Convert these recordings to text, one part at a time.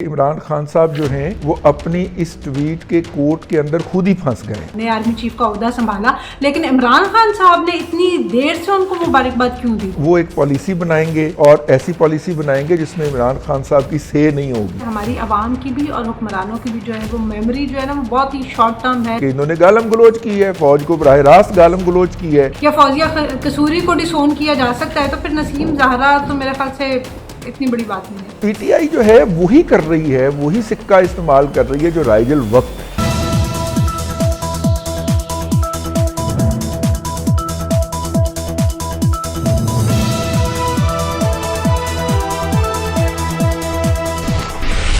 عمران خان صاحب جو ہیں وہ اپنی اس ٹویٹ کے کوٹ کے اندر خود ہی پھنس گئے. نے آرمی چیف کا عہدہ سنبھالا لیکن عمران خان صاحب نے اتنی دیر سے ان کو مبارکباد کیوں دی؟ وہ ایک پالیسی بنائیں گے اور ایسی پالیسی بنائیں گے جس میں عمران خان صاحب کی سے نہیں ہوگی. ہماری عوام کی بھی اور حکمرانوں کی بھی جو ہے وہ میموری جو ہے نا وہ بہت ہی شارٹ ٹرم ہے. کہ انہوں نے گالم گلوچ کی ہے، فوج کو براہ راست گالم گلوچ کی ہے. کیا فوزیہ قصوری کو ڈسون کیا جا سکتا ہے؟ تو پھر نسیم زہرا تو میرے خیال سے اتنی بڑی بات نہیں ہے. پی ٹی آئی جو ہے وہی کر رہی ہے، وہی سکہ استعمال کر رہی ہے جو رائج الوقت ہے.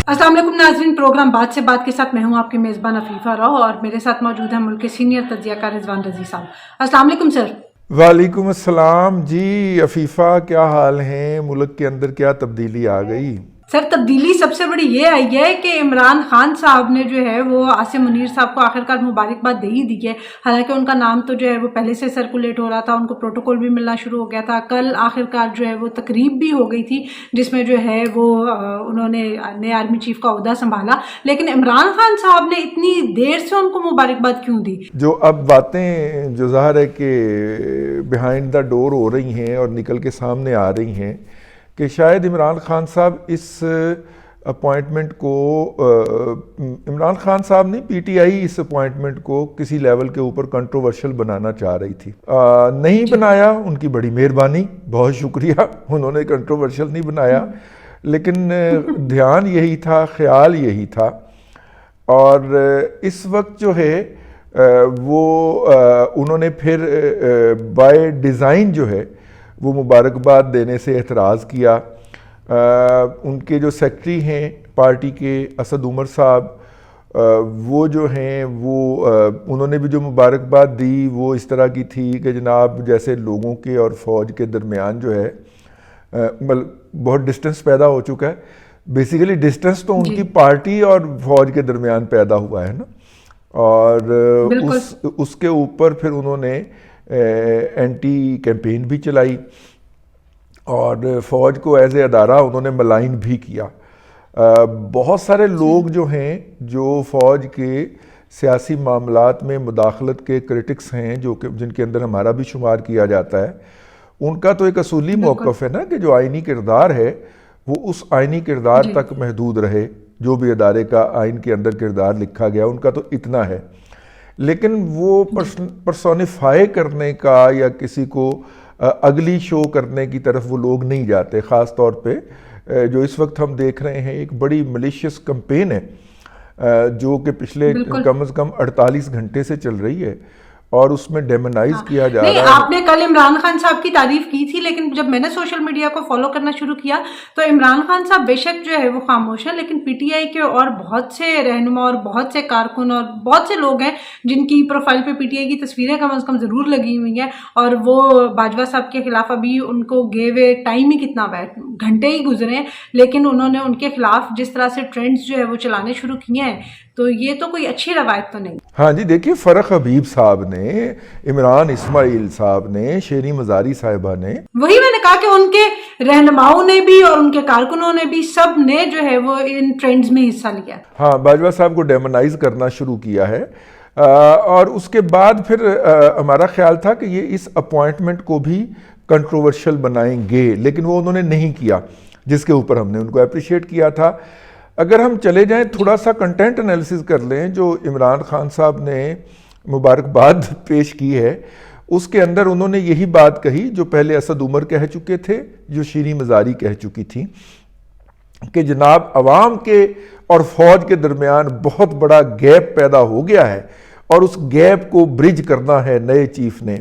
السلام علیکم ناظرین، پروگرام بات سے بات کے ساتھ میں ہوں آپ کی میزبان عفیفہ راؤ اور میرے ساتھ موجود ہیں ملک کے سینئر تجزیہ کار رضوان رضی صاحب. السلام علیکم سر. وعلیکم السلام جی. عفیفہ کیا حال ہیں؟ ملک کے اندر کیا تبدیلی آ گئی؟ سر تبدیلی سب سے بڑی یہ آئی ہے کہ عمران خان صاحب نے جو ہے وہ عاصم منیر صاحب کو آخرکار مبارکباد دے ہی دی ہے. حالانکہ ان کا نام تو جو ہے وہ پہلے سے سرکولیٹ ہو رہا تھا، ان کو پروٹوکول بھی ملنا شروع ہو گیا تھا. کل آخرکار جو ہے وہ تقریب بھی ہو گئی تھی جس میں جو ہے وہ انہوں نے نئے آرمی چیف کا عہدہ سنبھالا. لیکن عمران خان صاحب نے اتنی دیر سے ان کو مبارکباد کیوں دی؟ جو اب باتیں جو ظاہر ہے کہ بیہائنڈ دا ڈور ہو رہی ہیں اور نکل کے سامنے آ رہی ہیں کہ شاید عمران خان صاحب اس اپوائنٹمنٹ کو عمران خان صاحب نہیں، P T I us appointment کو کسی لیول کے اوپر کنٹروورشل بنانا چاہ رہی تھی. نہیں بنایا، ان کی بڑی مہربانی، بہت شکریہ، انہوں نے کنٹروورشل نہیں بنایا. لیکن دھیان یہی تھا، خیال یہی تھا. اور اس وقت جو ہے وہ انہوں نے پھر بائی ڈیزائن جو ہے وہ مبارکباد دینے سے اعتراض کیا. ان کے جو سیکرٹری ہیں پارٹی کے اسد عمر صاحب، وہ جو ہیں وہ انہوں نے بھی جو مبارکباد دی وہ اس طرح کی تھی کہ جناب جیسے لوگوں کے اور فوج کے درمیان جو ہے بہت ڈسٹنس پیدا ہو چکا ہے. بیسیکلی ڈسٹنس تو ان کی پارٹی اور فوج کے درمیان پیدا ہوا ہے نا. اور اس کے اوپر پھر انہوں نے اینٹی کیمپین بھی چلائی اور فوج کو ایز اے ادارہ انہوں نے ملائن بھی کیا. بہت سارے لوگ جو ہیں جو فوج کے سیاسی معاملات میں مداخلت کے کرٹکس ہیں، جو کہ جن کے اندر ہمارا بھی شمار کیا جاتا ہے، ان کا تو ایک اصولی موقف ہے نا کہ جو آئینی کردار ہے وہ اس آئینی کردار تک محدود رہے. جو بھی ادارے کا آئین کے اندر کردار لکھا گیا ان کا تو اتنا ہے. لیکن وہ پرسونیفائی کرنے کا یا کسی کو اگلی شو کرنے کی طرف وہ لوگ نہیں جاتے. خاص طور پہ جو اس وقت ہم دیکھ رہے ہیں ایک بڑی ملیشیس کمپین ہے جو کہ پچھلے کم از کم 48 گھنٹے سے چل رہی ہے اور اس میں ڈیمونائز کیا جا رہا ہے. آپ نے کل عمران خان صاحب کی تعریف کی تھی، لیکن جب میں نے سوشل میڈیا کو فالو کرنا شروع کیا تو عمران خان صاحب بے شک جو ہے وہ خاموش ہیں، لیکن پی ٹی آئی کے اور بہت سے رہنما اور بہت سے کارکن اور بہت سے لوگ ہیں جن کی پروفائل پہ پی ٹی آئی کی تصویریں کم از کم ضرور لگی ہوئی ہیں. اور وہ باجوہ صاحب کے خلاف ابھی ان کو گئے ہوئے ٹائم ہی کتنا ہوا ہے، گھنٹے ہی گزرے ہیں، لیکن انہوں نے ان کے خلاف جس طرح سے ٹرینڈز جو ہے وہ چلانے شروع کیے ہیں تو یہ تو کوئی اچھی روایت تو نہیں. ہاں جی دیکھیے، فرق حبیب صاحب نے، عمران اسماعیل صاحب نے، شیریں مزاری صاحبہ نے، وہی میں نے کہا کہ ان کے رہنماؤں نے بھی اور ان کے کارکنوں نے بھی سب نے جو ہے وہ ان ٹرینڈز میں حصہ لیا. ہاں، باجوہ صاحب کو ڈیمونائز کرنا شروع کیا ہے. اور اس کے بعد پھر ہمارا خیال تھا کہ یہ اس اپوائنٹمنٹ کو بھی کنٹروورشل بنائیں گے، لیکن وہ انہوں نے نہیں کیا، جس کے اوپر ہم نے ان کو اپریشیٹ کیا تھا. اگر ہم چلے جائیں تھوڑا سا کنٹینٹ انالیسز کر لیں جو عمران خان صاحب نے مبارکباد پیش کی ہے، اس کے اندر انہوں نے یہی بات کہی جو پہلے اسد عمر کہہ چکے تھے، جو شیریں مزاری کہہ چکی تھی کہ جناب عوام کے اور فوج کے درمیان بہت بڑا گیپ پیدا ہو گیا ہے اور اس گیپ کو برج کرنا ہے نئے چیف نے.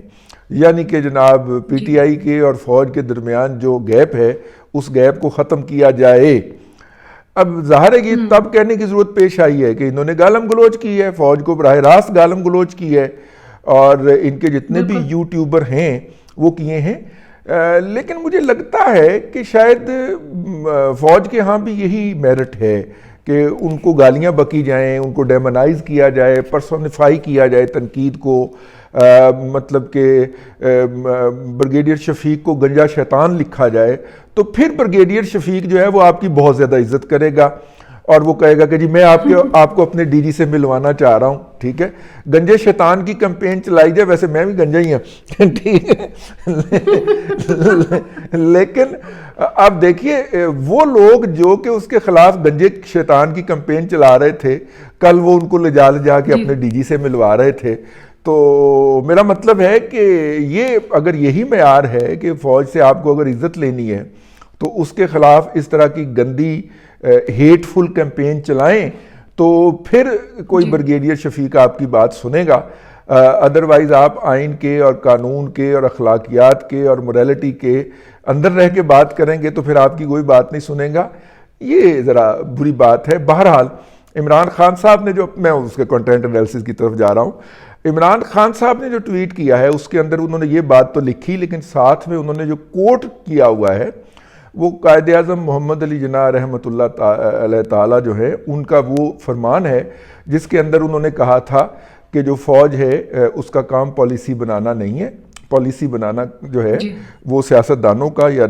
یعنی کہ جناب پی ٹی آئی کے اور فوج کے درمیان جو گیپ ہے اس گیپ کو ختم کیا جائے. اب ظاہر ہے کہ تب کہنے کی ضرورت پیش آئی ہے کہ انہوں نے گالم گلوچ کی ہے، فوج کو براہ راست گالم گلوچ کی ہے اور ان کے جتنے بھی یوٹیوبر ہیں وہ کیے ہیں. لیکن مجھے لگتا ہے کہ شاید فوج کے ہاں بھی یہی میرٹ ہے کہ ان کو گالیاں بکی جائیں، ان کو ڈیمونائز کیا جائے، پرسونیفائی کیا جائے تنقید کو. مطلب کہ بریگیڈیئر شفیق کو گنجا شیطان لکھا جائے تو پھر بریگیڈیئر شفیق جو ہے وہ آپ کی بہت زیادہ عزت کرے گا اور وہ کہے گا کہ جی میں آپ کو اپنے ڈی جی سے ملوانا چاہ رہا ہوں. ٹھیک ہے, گنجے شیطان کی کمپین چلائی جائے, ویسے میں بھی گنجا ہی ہوں, ٹھیک ہے, لیکن اب دیکھیے وہ لوگ جو کہ اس کے خلاف گنجے شیطان کی کمپین چلا رہے تھے, کل وہ ان کو لے جا کے اپنے ڈی جی سے ملوا رہے تھے. تو میرا مطلب ہے کہ یہ اگر یہی معیار ہے کہ فوج سے آپ کو اگر عزت لینی ہے تو اس کے خلاف اس طرح کی گندی ہیٹ فل کیمپین چلائیں تو پھر کوئی بریگیڈیئر شفیق آپ کی بات سنے گا. ادروائز آپ آئین کے اور قانون کے اور اخلاقیات کے اور موریلٹی کے اندر رہ کے بات کریں گے تو پھر آپ کی کوئی بات نہیں سنیں گا. یہ ذرا بری بات ہے. بہرحال عمران خان صاحب نے جو, میں اس کے کنٹینٹ انالیسس کی طرف جا رہا ہوں, عمران خان صاحب نے جو ٹویٹ کیا ہے اس کے اندر انہوں نے یہ بات تو لکھی, لیکن ساتھ میں انہوں نے جو کوٹ کیا ہوا ہے وہ قائد اعظم محمد علی جناح رحمۃ اللہ علیہ تعالیٰ جو ہے ان کا وہ فرمان ہے جس کے اندر انہوں نے کہا تھا کہ جو فوج ہے اس کا کام پالیسی بنانا نہیں ہے. پالیسی بنانا جو ہے وہ سیاستدانوں کا یا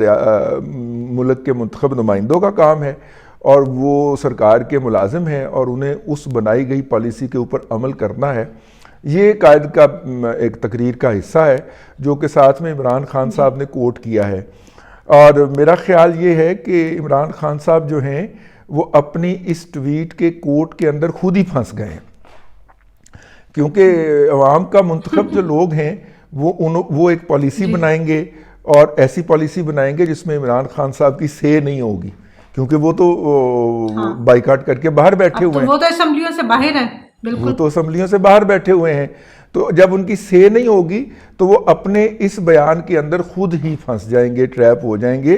ملک کے منتخب نمائندوں کا کام ہے, اور وہ سرکار کے ملازم ہیں اور انہیں اس بنائی گئی پالیسی کے اوپر عمل کرنا ہے. یہ قائد کا ایک تقریر کا حصہ ہے جو کہ ساتھ میں عمران خان صاحب نے کوٹ کیا ہے. اور میرا خیال یہ ہے کہ عمران خان صاحب جو ہیں وہ اپنی اس ٹویٹ کے کوٹ کے اندر خود ہی پھنس گئے ہیں, کیونکہ عوام کا منتخب جو لوگ ہیں وہ ایک پالیسی بنائیں گے, اور ایسی پالیسی بنائیں گے جس میں عمران خان صاحب کی سے نہیں ہوگی, کیونکہ وہ تو بائیکاٹ کر کے باہر بیٹھے ہوئے ہیں, وہ تو اسمبلیوں سے باہر ہیں, وہ تو اسمبلیوں سے باہر بیٹھے ہوئے ہیں. تو جب ان کی سے نہیں ہوگی تو وہ اپنے اس بیان کے اندر خود ہی پھنس جائیں گے, ٹریپ ہو جائیں گے.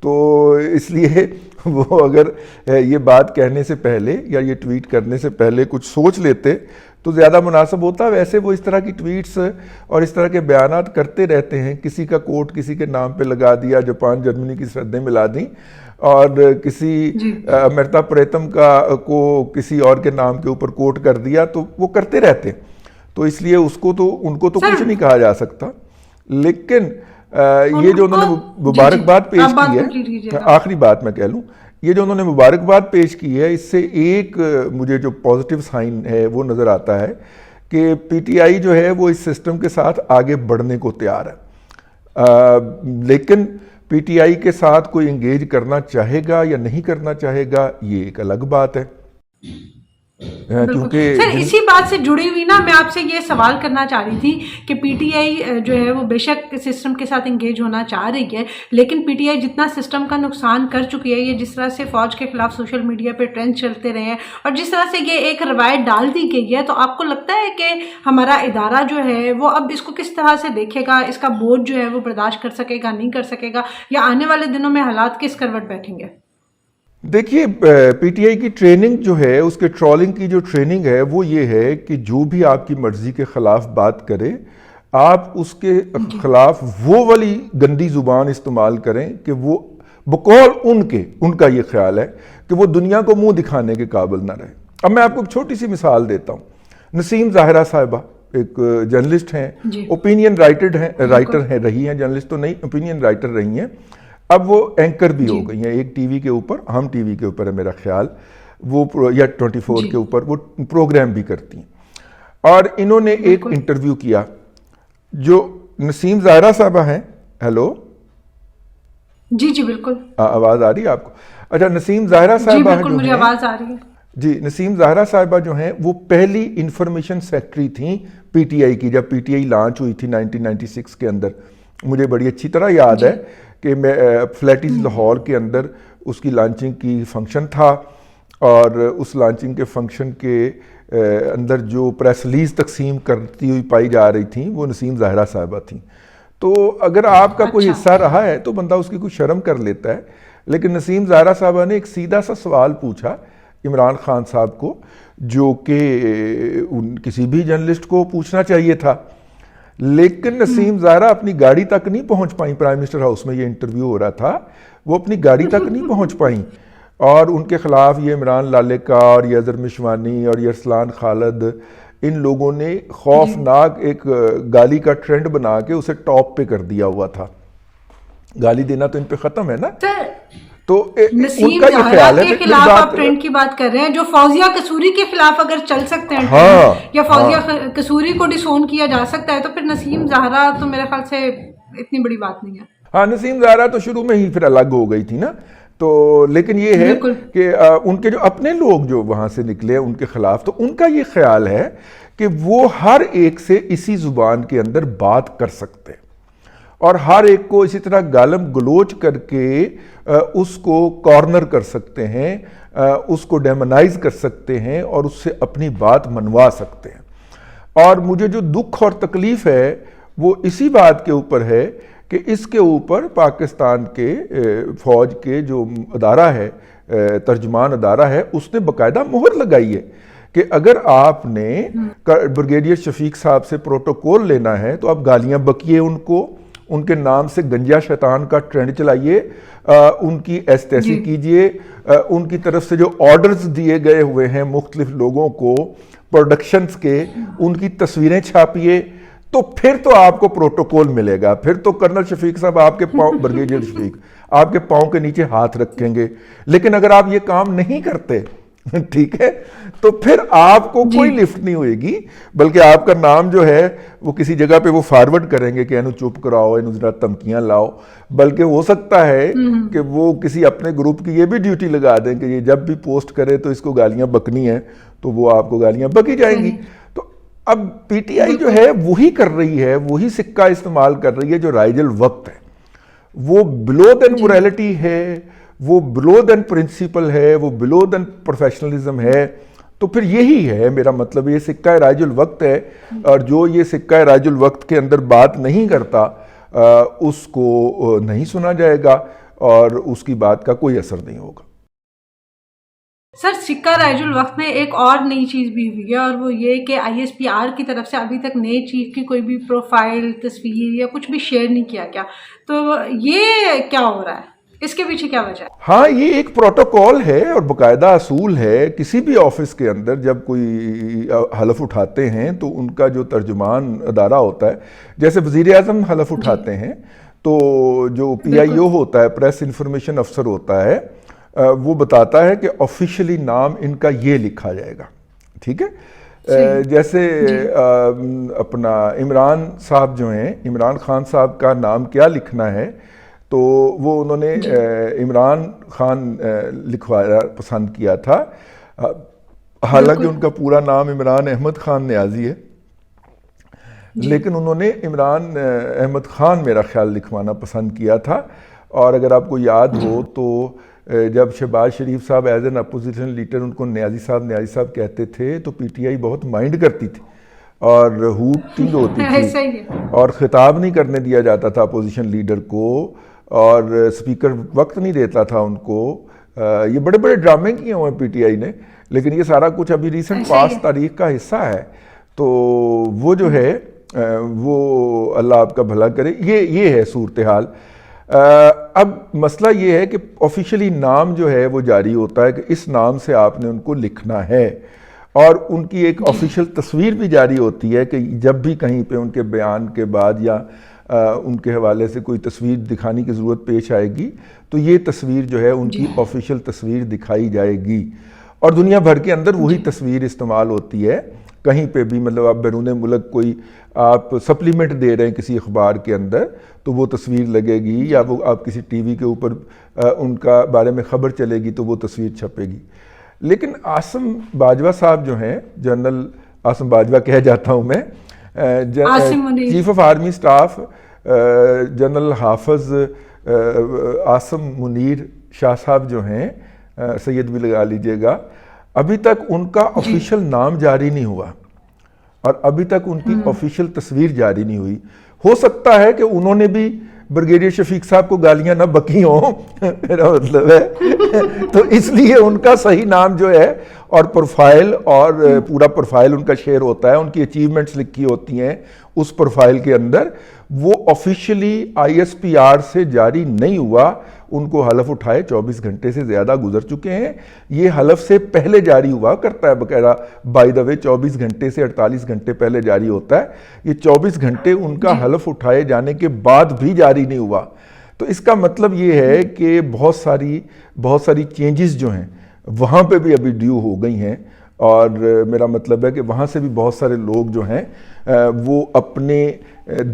تو اس لیے وہ اگر یہ بات کہنے سے پہلے یا یہ ٹویٹ کرنے سے پہلے کچھ سوچ لیتے تو زیادہ مناسب ہوتا. ویسے وہ اس طرح کی ٹویٹس اور اس طرح کے بیانات کرتے رہتے ہیں, کسی کا کوٹ کسی کے نام پہ لگا دیا, جاپان جرمنی کی سرحدیں ملا دیں, اور کسی امرتا پریتم کو کسی اور کے نام کے اوپر کوٹ کر دیا, تو وہ کرتے رہتے. تو اس لیے ان کو تو کچھ نہیں کہا جا سکتا. لیکن یہ جو انہوں نے مبارکباد پیش کی ہے, آخری بات میں کہہ لوں, یہ جو انہوں نے مبارکباد پیش کی ہے اس سے ایک مجھے جو پازیٹیو سائن ہے وہ نظر آتا ہے کہ پی ٹی آئی جو ہے وہ اس سسٹم کے ساتھ آگے بڑھنے کو تیار ہے. لیکن پی ٹی آئی کے ساتھ کوئی انگیج کرنا چاہے گا یا نہیں کرنا چاہے گا یہ ایک الگ بات ہے. کیونکہ سر اسی بات سے جڑی ہوئی نا میں آپ سے یہ سوال کرنا چاہ رہی تھی کہ پی ٹی آئی جو ہے وہ بے شک سسٹم کے ساتھ انگیج ہونا چاہ رہی ہے, لیکن پی ٹی آئی جتنا سسٹم کا نقصان کر چکی ہے, یہ جس طرح سے فوج کے خلاف سوشل میڈیا پہ ٹرینڈ چلتے رہے ہیں اور جس طرح سے یہ ایک روایت ڈال دی گئی ہے, تو آپ کو لگتا ہے کہ ہمارا ادارہ جو ہے وہ اب اس کو کس طرح سے دیکھے گا, اس کا بوجھ جو ہے وہ برداشت کر سکے گا, نہیں کر سکے گا, یا آنے والے دنوں میں حالات کس کروٹ بیٹھیں گے؟ دیکھیے پی ٹی آئی کی ٹریننگ جو ہے, اس کے ٹرولنگ کی جو ٹریننگ ہے وہ یہ ہے کہ جو بھی آپ کی مرضی کے خلاف بات کرے آپ اس کے خلاف وہ والی گندی زبان استعمال کریں کہ وہ بقول ان کا یہ خیال ہے کہ وہ دنیا کو منہ دکھانے کے قابل نہ رہے. اب میں آپ کو ایک چھوٹی سی مثال دیتا ہوں. نسیم ظاہرہ صاحبہ ایک جرنلسٹ ہیں, اوپینین رائٹر ہیں, رہی ہیں, جرنلسٹ تو نہیں, اوپینین رائٹر رہی ہیں. اب وہ اینکر بھی ہو گئی ہیں, ایک ٹی وی کے اوپر, ہم ٹی وی کے اوپر ہے میرا خیال, وہ یا 24 کے اوپر وہ پروگرام بھی کرتی ہیں. اور انہوں نے ایک انٹرویو کیا جو نسیم ظاہرہ صاحبہ ہیں. ہیلو جی بالکل, آواز آ رہی ہے آپ کو؟ اچھا, نسیم ظاہرہ صاحبہ جو مجھے آواز آ رہی ہے. جی, نسیم ظاہرہ صاحبہ جو ہیں وہ پہلی انفارمیشن سیکرٹری تھیں پی ٹی آئی کی, جب پی ٹی آئی لانچ ہوئی تھی 1996 کے اندر. مجھے بڑی اچھی طرح یاد ہے کہ میں فلیٹیز لاہور کے اندر اس کی لانچنگ کی فنکشن تھا, اور اس لانچنگ کے فنکشن کے اندر جو پریس ریلیز تقسیم کرتی ہوئی پائی جا رہی تھیں وہ نسیم ظاہرہ صاحبہ تھیں. تو اگر آپ کا کوئی حصہ رہا ہے تو بندہ اس کی کوئی شرم کر لیتا ہے. لیکن نسیم ظاہرہ صاحبہ نے ایک سیدھا سا سوال پوچھا عمران خان صاحب کو, جو کہ کسی بھی جرنلسٹ کو پوچھنا چاہیے تھا. لیکن نسیم ظاہرہ اپنی گاڑی تک نہیں پہنچ پائیں. پرائم منسٹر ہاؤس میں یہ انٹرویو ہو رہا تھا, وہ اپنی گاڑی تک نہیں پہنچ پائیں, اور ان کے خلاف یہ عمران لالےکار, یہ اظہر مشوانی اور یہ ارسلان خالد, ان لوگوں نے خوفناک ایک گالی کا ٹرینڈ بنا کے اسے ٹاپ پہ کر دیا ہوا تھا. گالی دینا تو ان پہ ختم ہے نا. تو نسیم ان کا یہ زہرا خیال ہے. کے خلاف آپ ٹرینڈ کی بات کر رہے ہیں, جو فوزیہ قصوری کے خلاف اگر چل سکتے ہیں ہاں, یا فوزیہ قصوری کو ڈسون کیا جا سکتا ہے, تو پھر نسیم زہرا تو میرے خیال سے اتنی بڑی بات نہیں ہے. ہاں, نسیم زہرا تو شروع میں ہی پھر الگ ہو گئی تھی نا. تو لیکن یہ ہے کہ ان کے جو اپنے لوگ جو وہاں سے نکلے ان کے خلاف, تو ان کا یہ خیال ہے کہ وہ ہر ایک سے اسی زبان کے اندر بات کر سکتے اور ہر ایک کو اسی طرح گالم گلوچ کر کے اس کو کارنر کر سکتے ہیں, اس کو ڈیمونائز کر سکتے ہیں اور اس سے اپنی بات منوا سکتے ہیں. اور مجھے جو دکھ اور تکلیف ہے وہ اسی بات کے اوپر ہے کہ اس کے اوپر پاکستان کے فوج کے جو ادارہ ہے, ترجمان ادارہ ہے, اس نے باقاعدہ مہر لگائی ہے کہ اگر آپ نے بریگیڈیئر شفیق صاحب سے پروٹوکول لینا ہے تو آپ گالیاں بکیے ان کو, ان کے نام سے گنجا شیطان کا ٹرینڈ چلائیے, ان کی ایستیسی کیجئے, ان کی طرف سے جو آرڈرز دیے گئے ہوئے ہیں مختلف لوگوں کو پروڈکشنز کے, ان کی تصویریں چھاپیے, تو پھر تو آپ کو پروٹوکول ملے گا. پھر تو کرنل شفیق صاحب آپ کے پاؤں, بریگیڈیئر شفیق آپ کے پاؤں کے نیچے ہاتھ رکھیں گے. لیکن اگر آپ یہ کام نہیں کرتے, ٹھیک ہے, تو پھر آپ کو کوئی لفٹ نہیں ہوئے گی, بلکہ آپ کا نام جو ہے وہ کسی جگہ پہ وہ فارورڈ کریں گے کہ اینو چپ کراؤ, اینو ذرا دھمکیاں لاؤ. بلکہ ہو سکتا ہے کہ وہ کسی اپنے گروپ کی یہ بھی ڈیوٹی لگا دیں کہ یہ جب بھی پوسٹ کرے تو اس کو گالیاں بکنی ہیں, تو وہ آپ کو گالیاں بکی جائیں گی. تو اب پی ٹی آئی جو ہے وہی کر رہی ہے, وہی سکہ استعمال کر رہی ہے جو رائج الوقت ہے. وہ بلو دین موریلٹی ہے, وہ بلو دین پرنسپل ہے, وہ بلو دین پروفیشنلزم ہے. تو پھر یہی ہے میرا مطلب, یہ سکہ رائج الوقت ہے, اور جو یہ سکہ رائج الوقت کے اندر بات نہیں کرتا اس کو نہیں سنا جائے گا اور اس کی بات کا کوئی اثر نہیں ہوگا. سر, سکہ رائج الوقت میں ایک اور نئی چیز بھی ہوئی ہے, اور وہ یہ کہ آئی ایس پی آر کی طرف سے ابھی تک نئے چیف کی کوئی بھی پروفائل, تصویر یا کچھ بھی شیئر نہیں کیا گیا. تو یہ کیا ہو رہا ہے, اس کے پیچھے کیا وجہ ہے؟ ہاں, یہ ایک پروٹوکول ہے اور باقاعدہ اصول ہے. کسی بھی آفس کے اندر جب کوئی حلف اٹھاتے ہیں تو ان کا جو ترجمان ادارہ ہوتا ہے, جیسے وزیر اعظم حلف اٹھاتے ہیں تو جو پی آئی او ہوتا ہے, پریس انفارمیشن افسر ہوتا ہے, وہ بتاتا ہے کہ آفیشلی نام ان کا یہ لکھا جائے گا. ٹھیک ہے, جیسے اپنا عمران صاحب جو ہیں, عمران خان صاحب کا نام کیا لکھنا ہے, تو وہ انہوں نے عمران خان لکھوایا پسند کیا تھا, حالانکہ ان کا پورا نام عمران احمد خان نیازی ہے, لیکن انہوں نے عمران احمد خان میرا خیال لکھوانا پسند کیا تھا. اور اگر آپ کو یاد ہو تو جب شہباز شریف صاحب as an opposition leader in کو نیازی صاحب کہتے تھے تو پی ٹی آئی بہت مائنڈ کرتی تھی اور ہوٹنگ ہوتی تھی اور خطاب نہیں کرنے دیا جاتا تھا اپوزیشن لیڈر کو, اور اسپیکر وقت نہیں دیتا تھا ان کو. یہ بڑے بڑے ڈرامے کیے ہوئے ہیں پی ٹی آئی نے, لیکن یہ سارا کچھ ابھی ریسنٹ پاس تاریخ کا حصہ ہے. تو وہ جو ہے وہ اللہ آپ کا بھلا کرے, یہ ہے صورتحال. اب مسئلہ یہ ہے کہ آفیشلی نام جو ہے وہ جاری ہوتا ہے کہ اس نام سے آپ نے ان کو لکھنا ہے, اور ان کی ایک آفیشل تصویر بھی جاری ہوتی ہے کہ جب بھی کہیں پہ ان کے بیان کے بعد یا ان کے حوالے سے کوئی تصویر دکھانے کی ضرورت پیش آئے گی تو یہ تصویر جو ہے ان کی آفیشل تصویر دکھائی جائے گی. اور دنیا بھر کے اندر وہی تصویر استعمال ہوتی ہے کہیں پہ بھی, مطلب آپ بیرون ملک کوئی آپ سپلیمنٹ دے رہے ہیں کسی اخبار کے اندر تو وہ تصویر لگے گی, یا وہ آپ کسی ٹی وی کے اوپر ان کا بارے میں خبر چلے گی تو وہ تصویر چھپے گی. لیکن عاصم باجوہ صاحب جو ہیں, جنرل عاصم باجوہ کہہ جاتا ہوں میں, chief of army staff general حافظ عاصم منیر شاہ صاحب جو ہیں, سید بھی لگا لیجئے گا, ابھی تک ان کا آفیشل نام جاری نہیں ہوا اور ابھی تک ان کی آفیشل تصویر جاری نہیں ہوئی. ہو سکتا ہے کہ انہوں نے بھی بریگیڈیئر شفیق صاحب کو گالیاں نہ بکی ہوں, میرا مطلب ہے, تو اس لیے ان کا صحیح نام جو ہے اور پروفائل اور پورا پروفائل ان کا شیئر ہوتا ہے, ان کی اچیومنٹس لکھی ہوتی ہیں اس پروفائل کے اندر, وہ officially I S P R سے جاری نہیں ہوا. ان کو حلف اٹھائے 24 گھنٹے سے زیادہ گزر چکے ہیں. یہ حلف سے پہلے جاری ہوا کرتا ہے باقاعدہ, بائی دا وے 24 گھنٹے سے 48 گھنٹے پہلے جاری ہوتا ہے. یہ 24 گھنٹے ان کا حلف اٹھائے جانے کے بعد بھی جاری نہیں ہوا. تو اس کا مطلب یہ ہے کہ بہت ساری چینجز جو ہیں وہاں پہ بھی ابھی ڈیو ہو گئی ہیں، اور میرا مطلب ہے کہ وہاں سے بھی بہت سارے لوگ جو ہیں وہ اپنے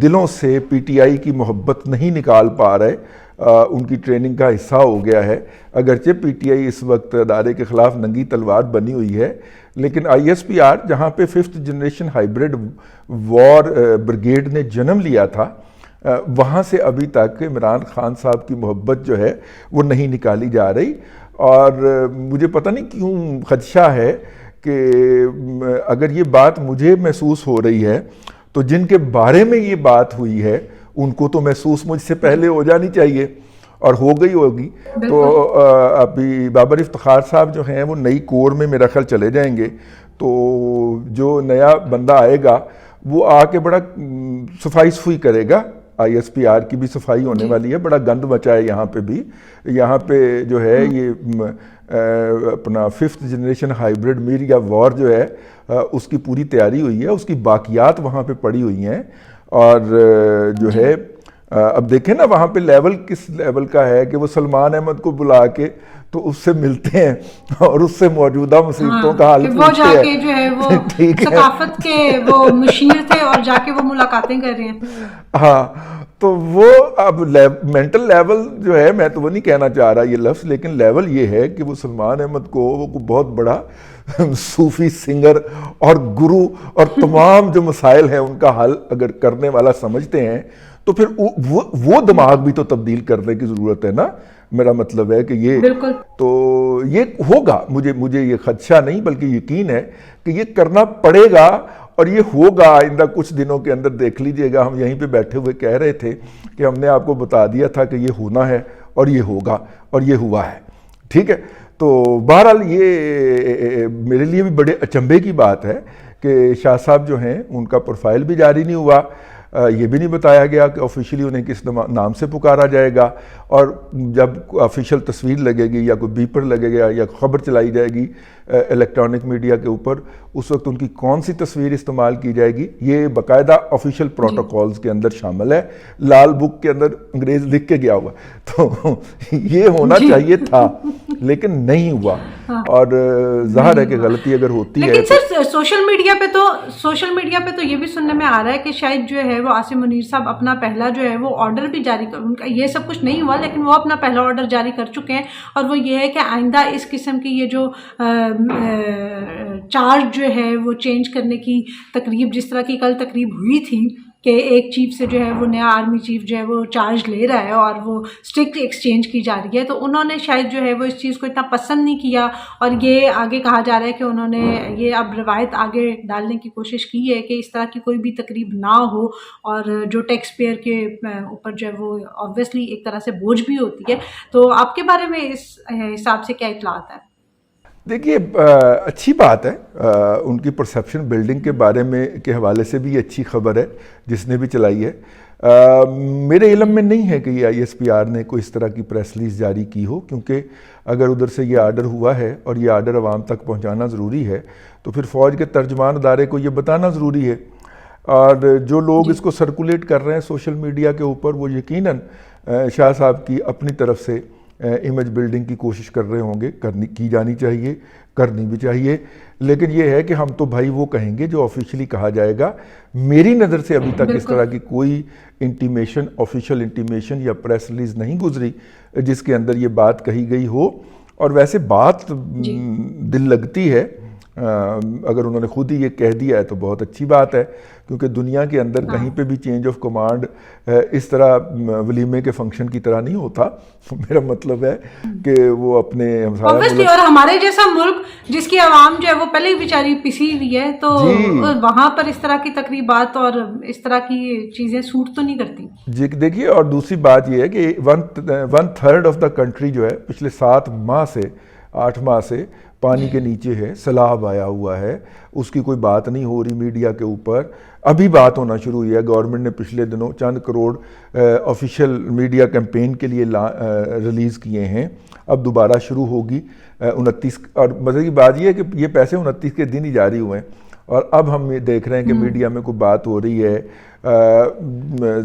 دلوں سے پی ٹی آئی کی محبت نہیں نکال پا رہے، ان کی ٹریننگ کا حصہ ہو گیا ہے۔ اگرچہ پی ٹی آئی اس وقت ادارے کے خلاف ننگی تلوار بنی ہوئی ہے، لیکن آئی ایس پی آر جہاں پہ 5th جنریشن ہائیبرڈ وار بریگیڈ نے جنم لیا تھا، وہاں سے ابھی تک عمران خان صاحب کی محبت جو ہے وہ نہیں نکالی جا رہی، اور مجھے پتہ نہیں کیوں خدشہ ہے کہ اگر یہ بات مجھے محسوس ہو رہی ہے تو جن کے بارے میں یہ بات ہوئی ہے ان کو تو محسوس مجھ سے پہلے ہو جانی چاہیے، اور ہو گئی ہوگی۔ تو ابھی بابر افتخار صاحب جو ہیں وہ نئی کور میں میرا خیال چلے جائیں گے، تو جو نیا بندہ آئے گا وہ آ کے بڑا صفائی کرے گا، آئی ایس پی آر کی بھی صفائی ہونے والی ہے، بڑا گند مچا ہے یہاں پہ بھی۔ یہاں پہ جو ہے یہ اپنا 5th جنریشن ہائیبرڈ میڈیا وار جو ہے اس کی پوری تیاری ہوئی ہے، اس کی باقیات وہاں پہ پڑی ہوئی ہیں، اور جو ہے اب دیکھیں نا وہاں پہ لیول کس لیول کا ہے کہ وہ سلمان احمد کو بلا کے تو اس سے ملتے ہیں اور اس سے موجودہ مصیبتوں کا حل وہ جا کے جو ہے وہ ثقافت کے وہ مشیر تھے اور جا کے وہ ملاقاتیں کر رہے ہیں۔ ہاں، تو وہ اب مینٹل لیول جو ہے، میں تو وہ نہیں کہنا چاہ رہا یہ لفظ، لیکن لیول یہ ہے کہ وہ سلمان احمد کو وہ بہت بڑا صوفی سنگر اور گرو اور تمام جو مسائل ہیں ان کا حل اگر کرنے والا سمجھتے ہیں تو پھر وہ دماغ بھی تو تبدیل کرنے کی ضرورت ہے نا۔ میرا مطلب ہے کہ یہ تو یہ ہوگا، مجھے یہ خدشہ نہیں بلکہ یقین ہے کہ یہ کرنا پڑے گا، اور یہ ہوگا آئندہ کچھ دنوں کے اندر۔ دیکھ لیجئے گا، ہم یہیں پہ بیٹھے ہوئے کہہ رہے تھے کہ ہم نے آپ کو بتا دیا تھا کہ یہ ہونا ہے اور یہ ہوگا اور یہ ہوا ہے، ٹھیک ہے۔ تو بہرحال یہ میرے لیے بھی بڑے اچنبے کی بات ہے کہ شاہ صاحب جو ہیں ان کا پروفائل بھی جاری نہیں ہوا، یہ بھی نہیں بتایا گیا کہ آفیشلی انہیں کس نام سے پکارا جائے گا، اور جب آفیشیل تصویر لگے گی یا کوئی بیپر لگے گا یا خبر چلائی جائے گی الیکٹرانک میڈیا کے اوپر، اس وقت ان کی کون سی تصویر استعمال کی جائے گی یہ باقاعدہ آفیشیل پروٹوکولز کے اندر شامل ہے، لال بک کے اندر انگریز لکھ کے گیا ہوا، تو یہ ہونا چاہیے تھا لیکن نہیں ہوا، اور ظاہر ہے کہ غلطی اگر ہوتی ہے۔ لیکن سر سوشل میڈیا پہ تو یہ بھی سننے میں آ رہا ہے کہ شاید جو ہے وہ عاصم منیر صاحب اپنا پہلا جو ہے وہ آرڈر بھی جاری کر، ان کا یہ سب کچھ نہیں ہوا لیکن وہ اپنا پہلا آرڈر جاری کر چکے ہیں، اور وہ یہ ہے کہ آئندہ اس قسم کی یہ جو چارج جو ہے وہ چینج کرنے کی تقریب، جس طرح کی کل تقریب ہوئی تھی کہ ایک چیف سے جو ہے وہ نیا آرمی چیف جو ہے وہ چارج لے رہا ہے اور وہ اسٹرکٹ ایکسچینج کی جا رہی ہے، تو انہوں نے شاید جو ہے وہ اس چیز کو اتنا پسند نہیں کیا، اور یہ آگے کہا جا رہا ہے کہ انہوں نے یہ اب روایت آگے ڈالنے کی کوشش کی ہے کہ اس طرح کی کوئی بھی تقریب نہ ہو، اور جو ٹیکس پیئر کے اوپر جو ہے وہ آبویسلی ایک طرح سے بوجھ بھی ہوتی ہے۔ تو آپ کے بارے میں اس حساب سے کیا اطلاعات ہے؟ دیکھیے اچھی بات ہے، ان کی پرسیپشن بلڈنگ کے بارے میں کے حوالے سے بھی اچھی خبر ہے جس نے بھی چلائی ہے۔ میرے علم میں نہیں ہے کہ یہ آئی ایس پی آر نے کوئی اس طرح کی پریس ریلیز جاری کی ہو، کیونکہ اگر ادھر سے یہ آرڈر ہوا ہے اور یہ آرڈر عوام تک پہنچانا ضروری ہے تو پھر فوج کے ترجمان ادارے کو یہ بتانا ضروری ہے، اور جو لوگ اس کو سرکولیٹ کر رہے ہیں سوشل میڈیا کے اوپر وہ یقیناً شاہ صاحب کی اپنی طرف سے امیج بلڈنگ کی کوشش کر رہے ہوں گے، کی جانی چاہیے، کرنی بھی چاہیے، لیکن یہ ہے کہ ہم تو بھائی وہ کہیں گے جو آفیشلی کہا جائے گا۔ میری نظر سے ابھی تک اس طرح کی کوئی انٹیمیشن، آفیشیل انٹیمیشن یا پریس ریلیز نہیں گزری جس کے اندر یہ بات کہی گئی ہو، اور ویسے بات دل لگتی ہے، اگر انہوں نے خود ہی یہ کہہ دیا ہے تو بہت اچھی بات ہے، کیونکہ دنیا کے اندر کہیں پہ بھی چینج آف کمانڈ اس طرح ولیمے کے فنکشن کی طرح نہیں ہوتا۔ میرا مطلب ہے کہ وہ اپنے اور ہمارے جیسا ملک جس کی عوام جو ہے وہ پہلے ہی بیچاری پسی ہوئی ہے، تو وہاں پر اس طرح کی تقریبات اور اس طرح کی چیزیں سوٹ تو نہیں کرتی۔ جی دیکھیے، اور دوسری بات یہ ہے کہ 1/3 آف دا کنٹری جو ہے پچھلے 8 ماہ سے پانی کے نیچے ہے، سیلاب آیا ہوا ہے، اس کی کوئی بات نہیں ہو رہی میڈیا کے اوپر۔ ابھی بات ہونا شروع ہوئی ہے، گورنمنٹ نے پچھلے دنوں چند کروڑ آفیشیل میڈیا کیمپین کے لیے ریلیز کیے ہیں، اب دوبارہ شروع ہوگی 29، اور مزے کی بات یہ ہے کہ یہ پیسے 29 کے دن ہی جاری ہوئے ہیں، اور اب ہم یہ دیکھ رہے ہیں کہ میڈیا میں کوئی بات ہو رہی ہے۔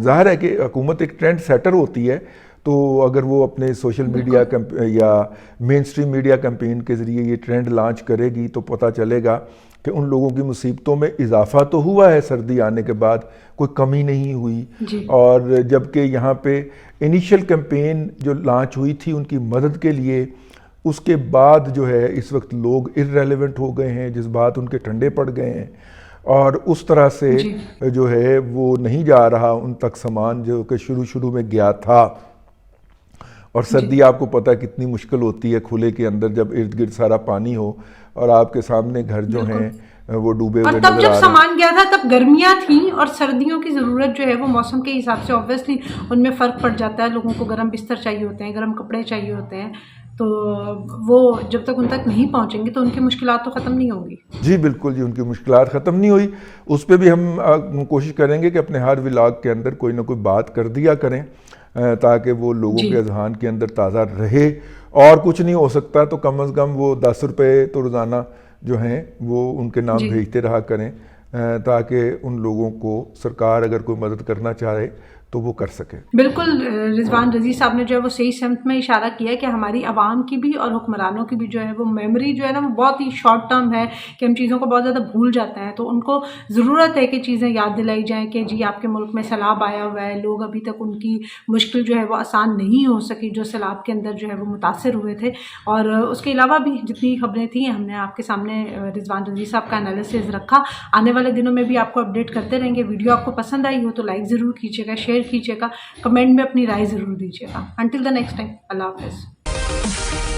ظاہر ہے کہ حکومت ایک ٹرینڈ سیٹر ہوتی ہے، تو اگر وہ اپنے سوشل میڈیا یا مین اسٹریم میڈیا کیمپین کے ذریعے یہ ٹرینڈ لانچ کرے گی تو پتہ چلے گا کہ ان لوگوں کی مصیبتوں میں اضافہ تو ہوا ہے سردی آنے کے بعد، کوئی کمی نہیں ہوئی. اور جبکہ یہاں پہ انیشل کیمپین جو لانچ ہوئی تھی ان کی مدد کے لیے، اس کے بعد جو ہے اس وقت لوگ ارریلیونٹ ہو گئے ہیں، جذبات ان کے ٹھنڈے پڑ گئے ہیں، اور اس طرح سے جو ہے وہ نہیں جا رہا ان تک سامان جو کہ شروع میں گیا تھا. اور سردی آپ کو پتہ ہے کتنی مشکل ہوتی ہے کھلے کے اندر، جب ارد گرد سارا پانی ہو اور آپ کے سامنے گھر جو ہیں وہ ڈوبے ہوئے نظر آ رہے ہیں. اور تب جب سامان گیا تھا تب گرمیاں تھیں، اور سردیوں کی ضرورت جو ہے وہ موسم کے حساب سے اوبویسلی ان میں فرق پڑ جاتا ہے. لوگوں کو گرم بستر چاہیے ہوتے ہیں، گرم کپڑے چاہیے ہوتے ہیں، تو وہ جب تک ان تک نہیں پہنچیں گے تو ان کی مشکلات تو ختم نہیں ہوں گی. جی بالکل جی، ان کی مشکلات ختم نہیں ہوئی. اس پہ بھی ہم کوشش کریں گے کہ اپنے ہر ولاگ کے اندر کوئی نہ کوئی بات کر دیا کریں تاکہ وہ لوگوں کے اذہان کے اندر تازہ رہے. اور کچھ نہیں ہو سکتا تو کم از کم وہ 10 روپے تو روزانہ جو ہیں وہ ان کے نام بھیجتے رہا کریں تاکہ ان لوگوں کو سرکار اگر کوئی مدد کرنا چاہے تو وہ کر سکے. بالکل رضوان رضی صاحب نے جو ہے وہ صحیح سمت میں اشارہ کیا ہے کہ ہماری عوام کی بھی اور حکمرانوں کی بھی جو ہے وہ میموری جو ہے نا وہ بہت ہی شارٹ ٹرم ہے کہ ہم چیزوں کو بہت زیادہ بھول جاتے ہیں. تو ان کو ضرورت ہے کہ چیزیں یاد دلائی جائیں کہ جی آپ کے ملک میں سیلاب آیا ہوا ہے، لوگ ابھی تک ان کی مشکل جو ہے وہ آسان نہیں ہو سکی جو سیلاب کے اندر جو ہے وہ متاثر ہوئے تھے. اور اس کے علاوہ بھی جتنی خبریں تھیں ہم نے آپ کے سامنے رضوان رضی صاحب کا انالیسز رکھا. آنے والے دنوں میں بھی آپ کو اپڈیٹ کرتے رہیں گے. ویڈیو آپ کو پسند آئی ہو تو لائک ضرور کیجیے گا، شیئر کیجیے گا، کمنٹ میں اپنی رائے ضرور دیجیے گا. انٹل دا نیکسٹ ٹائم، اللہ حافظ.